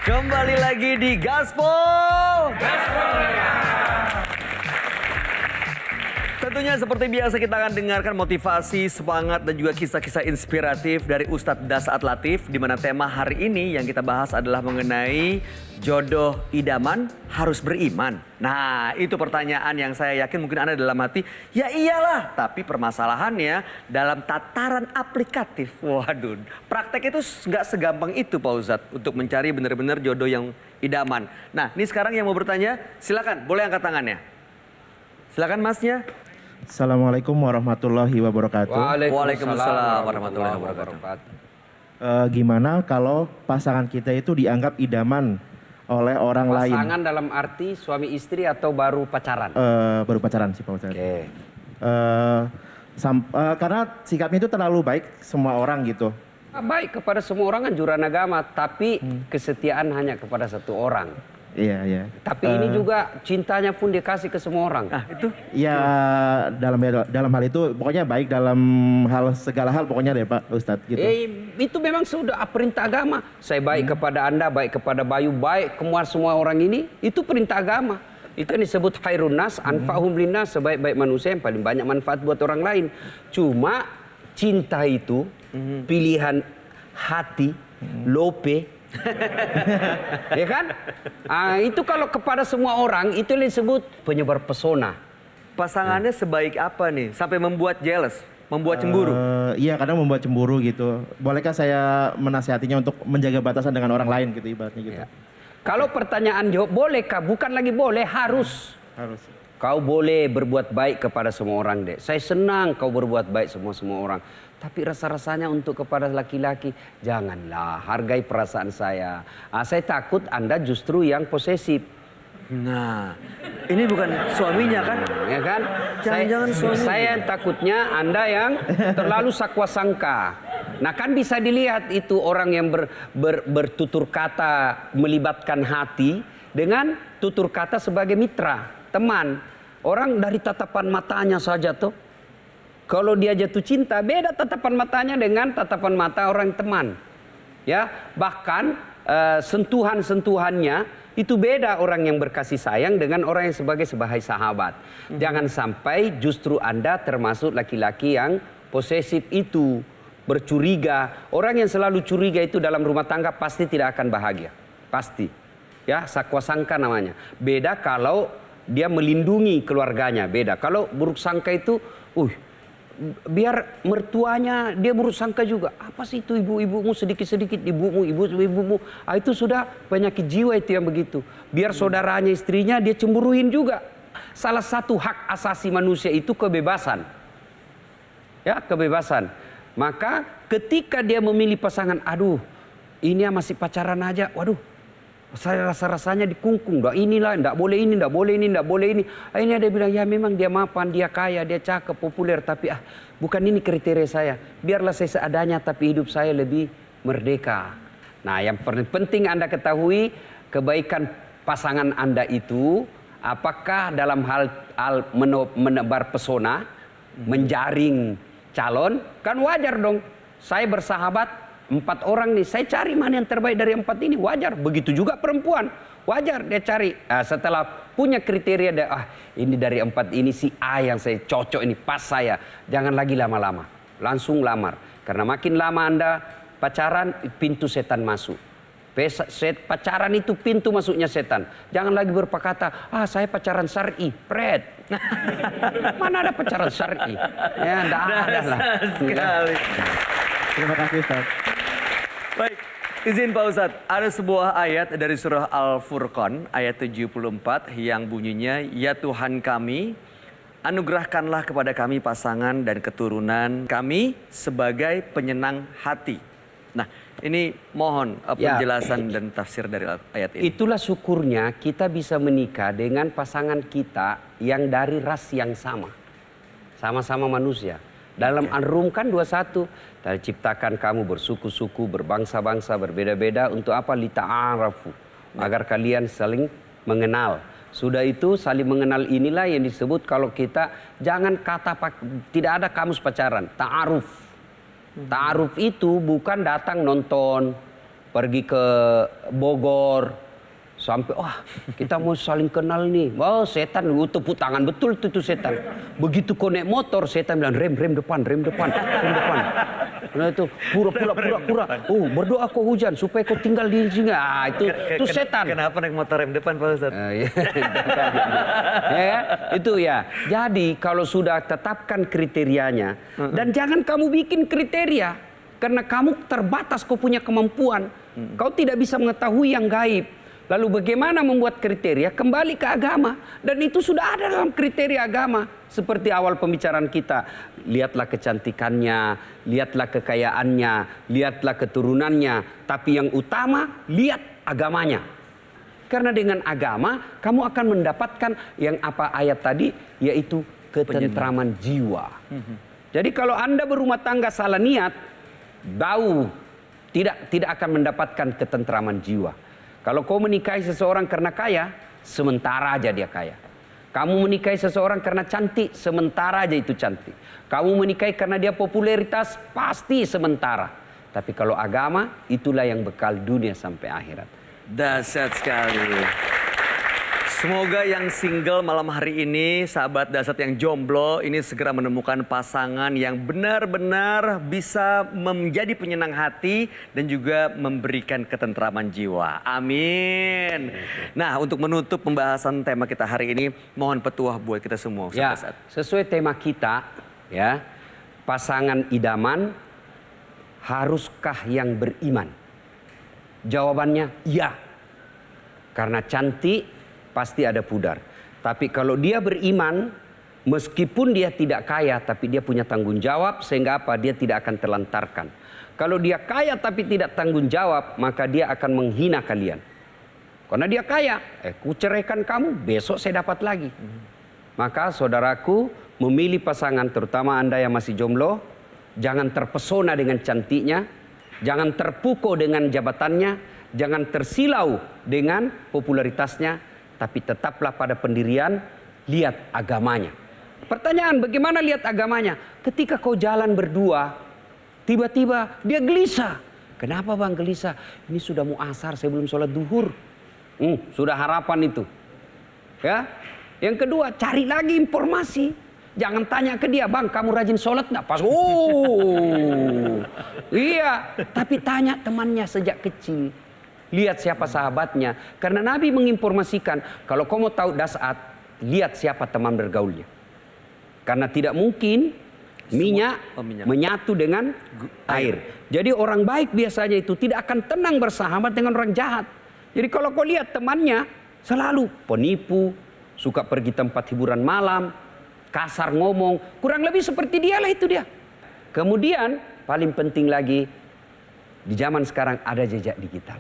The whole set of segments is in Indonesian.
Kembali lagi di Gaspol. Tentunya seperti biasa kita akan dengarkan motivasi, semangat dan juga kisah-kisah inspiratif dari Ustadz Dasaat Latif, di mana tema hari ini yang kita bahas adalah mengenai jodoh idaman harus beriman. Nah, itu pertanyaan yang saya yakin mungkin Anda dalam hati, ya iyalah. Tapi permasalahannya dalam tataran aplikatif. Waduh, praktek itu nggak segampang itu Pak Ustadz untuk mencari benar-benar jodoh yang idaman. Nah, ini sekarang yang mau bertanya, silakan boleh angkat tangannya. Silakan Masnya. Assalamualaikum warahmatullahi wabarakatuh. Waalaikumsalam warahmatullahi wabarakatuh. Gimana kalau pasangan kita itu dianggap idaman oleh orang lain? Pasangan dalam arti suami istri atau baru pacaran? Baru pacaran sih Pak Ustadz. Oke. Karena sikapnya itu terlalu baik semua orang gitu. Baik kepada semua orang anjuran agama, tapi kesetiaan hanya kepada satu orang. Iya, iya. Tapi ini juga cintanya pun dikasih ke semua orang. Nah, itu Ya dalam hal itu pokoknya baik dalam segala hal pokoknya deh Pak Ustadz gitu. Itu memang sudah perintah agama. Saya baik kepada Anda, baik kepada Bayu, baik semua orang ini. Itu perintah agama. Itu yang disebut khairun nas, anfa'hum linnas, sebaik-baik manusia yang paling banyak manfaat buat orang lain. Cuma cinta itu pilihan hati, lope. Ya kan? Itu kalau kepada semua orang itu yang disebut penyebar pesona. pasangannya sebaik apa nih sampai membuat jealous, membuat cemburu? Iya kadang membuat cemburu gitu. Bolehkah saya menasihatinya untuk menjaga batasan dengan orang lain gitu ibaratnya gitu. Ya. Kalau pertanyaan jawab bolehkah? Bukan lagi boleh, harus. Harus. Kau boleh berbuat baik kepada semua orang, Dek. Saya senang kau berbuat baik semua orang. Tapi rasa-rasanya untuk kepada laki-laki, janganlah, hargai perasaan saya. Saya takut Anda justru yang posesif. Nah, ini bukan suaminya kan? Ya kan? Jangan-jangan suaminya. Saya takutnya Anda yang terlalu sakwasangka. Nah kan bisa dilihat itu orang yang bertutur kata melibatkan hati dengan tutur kata sebagai mitra, teman. Orang dari tatapan matanya saja tuh. Kalau dia jatuh cinta, beda tatapan matanya dengan tatapan mata orang teman. Ya, bahkan sentuhan-sentuhannya itu beda orang yang berkasih sayang dengan orang yang sebagai sahabat. Jangan sampai justru Anda termasuk laki-laki yang posesif itu, bercuriga. Orang yang selalu curiga itu dalam rumah tangga pasti tidak akan bahagia. Pasti. Ya, sakwasangka namanya. Beda kalau dia melindungi keluarganya, beda. Kalau buruk sangka itu, biar mertuanya dia buruk sangka juga. Apa sih itu ibu-ibumu sedikit-sedikit ibumu. Itu sudah penyakit jiwa itu yang begitu. Biar saudaranya istrinya dia cemburuin juga. Salah satu hak asasi manusia itu kebebasan. Ya, kebebasan. Maka ketika dia memilih pasangan, ini masih pacaran aja, saya rasa-rasanya dikungkung, inilah, enggak boleh ini, enggak boleh ini, enggak boleh ini. Akhirnya dia bilang, ya memang dia mapan, dia kaya, dia cakep, populer, tapi bukan ini kriteria saya. Biarlah saya seadanya, tapi hidup saya lebih merdeka. Nah, yang penting Anda ketahui, kebaikan pasangan Anda itu, apakah dalam hal menebar pesona, menjaring calon, kan wajar dong. Saya bersahabat 4 orang nih, saya cari mana yang terbaik dari 4 ini, wajar. Begitu juga perempuan, wajar dia cari. Setelah punya kriteria, ini dari 4 ini si A yang saya cocok ini, pas saya. Jangan lagi lama-lama, langsung lamar. Karena makin lama Anda pacaran, pintu setan masuk. Pacaran itu pintu masuknya setan. Jangan lagi berkata, saya pacaran syar'i, pret. Mana ada pacaran syar'i? Ya, enggak ada lah. Sekali. Terima kasih Ustaz. Baik, izin Pak Ustadz, ada sebuah ayat dari surah Al-Furqan ayat 74 yang bunyinya, ya Tuhan kami, anugerahkanlah kepada kami pasangan dan keturunan kami sebagai penyenang hati. Nah, ini mohon penjelasan dan tafsir dari ayat ini. Itulah syukurnya kita bisa menikah dengan pasangan kita yang dari ras yang sama. Sama-sama manusia. Dalam An-Rum kan 21. Saya ciptakan kamu bersuku-suku, berbangsa-bangsa, berbeda-beda. Untuk apa? Lita'arafu. Agar kalian saling mengenal. Sudah itu saling mengenal inilah yang disebut kalau kita jangan tidak ada kamus pacaran. Ta'aruf. Ta'aruf itu bukan datang nonton pergi ke Bogor. Sampai, wah kita mau saling kenal nih. Oh setan, tepuk tangan betul tuh setan. Begitu kau naik motor, setan bilang rem depan. Nah itu pura. Oh berdoa kau hujan supaya kau tinggal di sini. Ah itu setan. Kenapa naik motor rem depan Pak Ustadz? Ya, itu ya. Jadi kalau sudah tetapkan kriterianya dan jangan kamu bikin kriteria karena kamu terbatas kau punya kemampuan. Kau tidak bisa mengetahui yang gaib. Lalu bagaimana membuat kriteria? Kembali ke agama. Dan itu sudah ada dalam kriteria agama. Seperti awal pembicaraan kita. Lihatlah kecantikannya, lihatlah kekayaannya, lihatlah keturunannya. Tapi yang utama, lihat agamanya. Karena dengan agama, kamu akan mendapatkan yang apa ayat tadi, yaitu ketentraman jiwa. Jadi kalau Anda berumah tangga salah niat, tidak akan mendapatkan ketentraman jiwa. Kalau kau menikahi seseorang karena kaya, sementara aja dia kaya. Kamu menikahi seseorang karena cantik, sementara aja itu cantik. Kamu menikahi karena dia popularitas, pasti sementara. Tapi kalau agama, itulah yang bekal dunia sampai akhirat. Dahsyat sekali. Semoga yang single malam hari ini, sahabat Dahsyat yang jomblo, ini segera menemukan pasangan yang benar-benar bisa menjadi penyenang hati dan juga memberikan ketentraman jiwa. Amin. Nah, untuk menutup pembahasan tema kita hari ini, mohon petuah buat kita semua. Ya, sesuai tema kita, ya, pasangan idaman haruskah yang beriman? Jawabannya iya. Karena cantik pasti ada pudar. Tapi kalau dia beriman, meskipun dia tidak kaya, tapi dia punya tanggung jawab, sehingga apa? Dia tidak akan terlantarkan. Kalau dia kaya tapi tidak tanggung jawab, maka dia akan menghina kalian. Karena dia kaya, ku ceraikan kamu, besok saya dapat lagi. Maka saudaraku, memilih pasangan, terutama Anda yang masih jomblo, jangan terpesona dengan cantiknya, jangan terpukau dengan jabatannya, jangan tersilau dengan popularitasnya, tapi tetaplah pada pendirian, lihat agamanya. Pertanyaan, bagaimana lihat agamanya? Ketika kau jalan berdua, tiba-tiba dia gelisah. Kenapa bang gelisah? Ini sudah mau asar, saya belum sholat duhur. Sudah harapan itu. Ya. Yang kedua, cari lagi informasi. Jangan tanya ke dia, bang kamu rajin sholat nggak? Pas, iya. Tapi tanya temannya sejak kecil. Lihat siapa sahabatnya. Karena Nabi menginformasikan, kalau kau mau tahu Dahsyat, lihat siapa teman bergaulnya. Karena tidak mungkin minyak menyatu dengan air. Jadi orang baik biasanya itu tidak akan tenang bersahabat dengan orang jahat. Jadi kalau kau lihat temannya selalu penipu, suka pergi tempat hiburan malam, kasar ngomong, kurang lebih seperti dia lah itu dia. Kemudian paling penting lagi, di zaman sekarang ada jejak digital.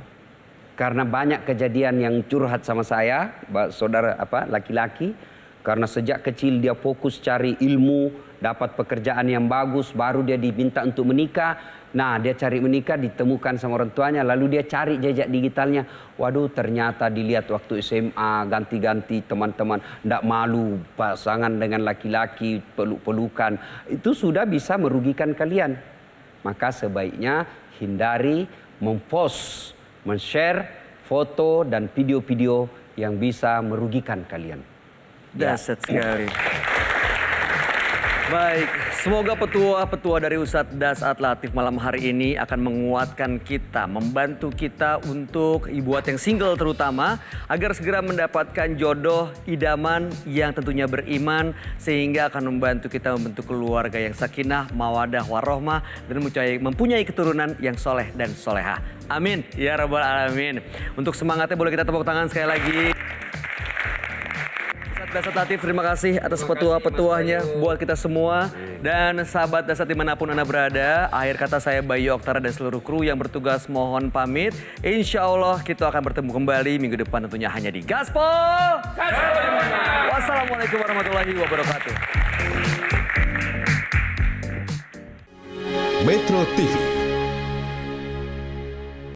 Karena banyak kejadian yang curhat sama saya, saudara laki-laki, karena sejak kecil dia fokus cari ilmu, dapat pekerjaan yang bagus, baru dia diminta untuk menikah. Nah, dia cari menikah, ditemukan sama orang tuanya, lalu dia cari jejak digitalnya. Waduh, ternyata dilihat waktu SMA, ganti-ganti teman-teman, ndak malu pasangan dengan laki-laki, peluk-pelukan. Itu sudah bisa merugikan kalian. Maka sebaiknya hindari mempost, men-share foto dan video-video yang bisa merugikan kalian. Dahsyat sekali. Baik, semoga petua-petua dari Ustadz Dahsyat Latif malam hari ini akan menguatkan kita, membantu kita untuk buat yang single terutama, agar segera mendapatkan jodoh idaman yang tentunya beriman, sehingga akan membantu kita membentuk keluarga yang sakinah, mawadah, warohmah, dan mempunyai keturunan yang soleh dan solehah. Amin, ya rabbal alamin. Untuk semangatnya boleh kita tepuk tangan sekali lagi. Dahsyat Latif, terima kasih atas petua-petuahnya buat kita semua. Dan sahabat Dahsyat dimanapun Anda berada, akhir kata saya Bayu Oktara dan seluruh kru yang bertugas mohon pamit. Insya Allah kita akan bertemu kembali minggu depan tentunya hanya di Gaspol. Wassalamualaikum warahmatullahi wabarakatuh. Metro TV